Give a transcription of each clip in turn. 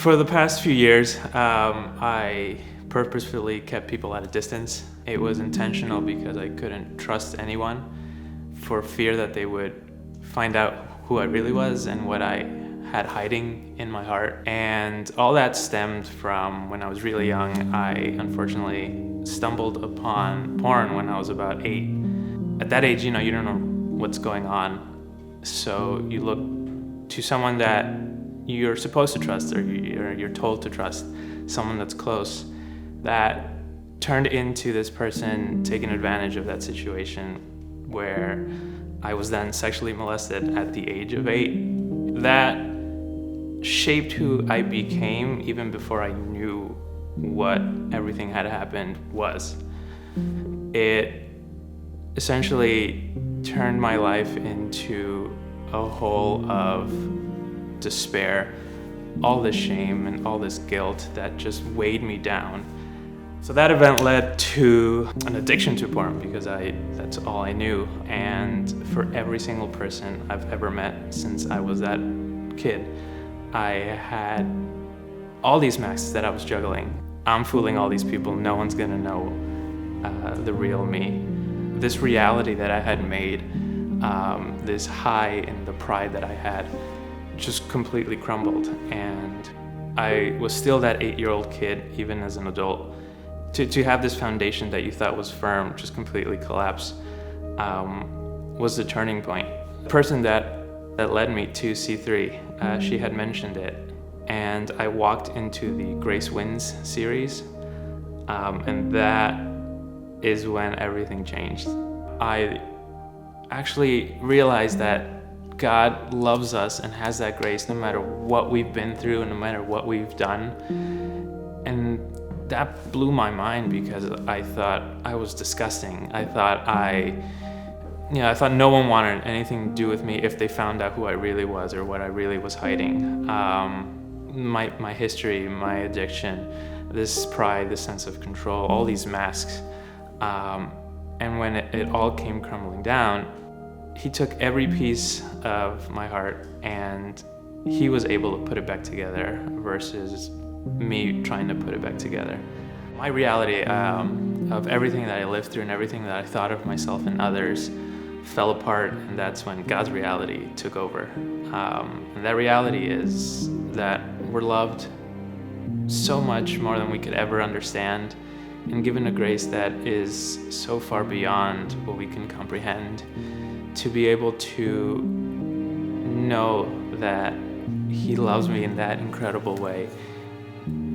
For the past few years, I purposefully kept people at a distance. It was intentional because I couldn't trust anyone for fear that they would find out who I really was and what I had hiding in my heart. And all that stemmed from when I was really young. I unfortunately stumbled upon porn when I was about 8. At that age, you don't know what's going on. So you look to someone that you're supposed to trust, or you're told to trust, someone that's close. That turned into this person taking advantage of that situation where I was then sexually molested at the age of 8. That shaped who I became even before I knew what everything had happened was. It essentially turned my life into a hole of despair, all this shame and all this guilt that just weighed me down. So that event led to an addiction to porn because that's all I knew. And for every single person I've ever met since I was that kid, I had all these masks that I was juggling. I'm fooling all these people, no one's gonna know the real me. This reality that I had made, this high and the pride that I had, just completely crumbled. And I was still that 8-year-old kid, even as an adult. To have this foundation that you thought was firm just completely collapse was the turning point. The person that led me to C3, she had mentioned it, and I walked into the Grace Wins series, and that is when everything changed. I actually realized that God loves us and has that grace no matter what we've been through and no matter what we've done. And that blew my mind because I thought I was disgusting. I thought no one wanted anything to do with me if they found out who I really was or what I really was hiding. My history, my addiction, this pride, this sense of control, all these masks. And when it all came crumbling down, he took every piece of my heart and he was able to put it back together versus me trying to put it back together. My reality of everything that I lived through and everything that I thought of myself and others fell apart, and that's when God's reality took over. And that reality is that we're loved so much more than we could ever understand, and given a grace that is so far beyond what we can comprehend. To be able to know that he loves me in that incredible way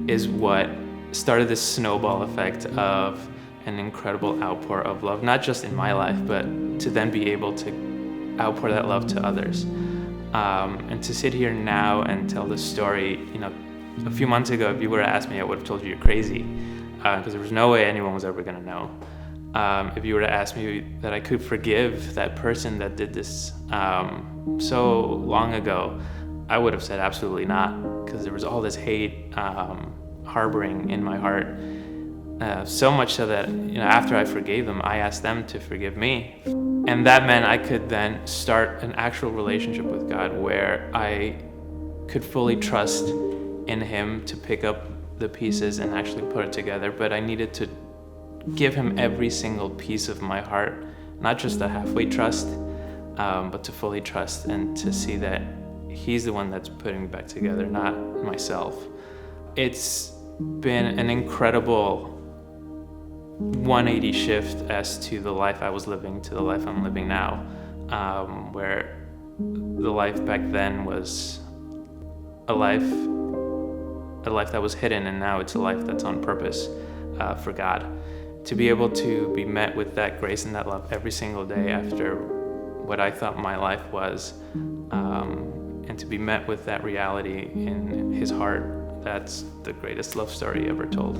is what started this snowball effect of an incredible outpour of love, not just in my life, but to then be able to outpour that love to others. And to sit here now and tell this story, a few months ago, if you were to ask me, I would have told you you're crazy, because there was no way anyone was ever gonna know. If you were to ask me that I could forgive that person that did this so long ago, I would have said absolutely not, because there was all this hate harboring in my heart. So much so that after I forgave them, I asked them to forgive me. And that meant I could then start an actual relationship with God where I could fully trust in him to pick up the pieces and actually put it together. But I needed to give him every single piece of my heart, not just a halfway trust, but to fully trust and to see that he's the one that's putting me back together, not myself. It's been an incredible 180 shift as to the life I was living to the life I'm living now, where the life back then was a life that was hidden, and now it's a life that's on purpose for God. To be able to be met with that grace and that love every single day after what I thought my life was, and to be met with that reality in his heart, that's the greatest love story ever told.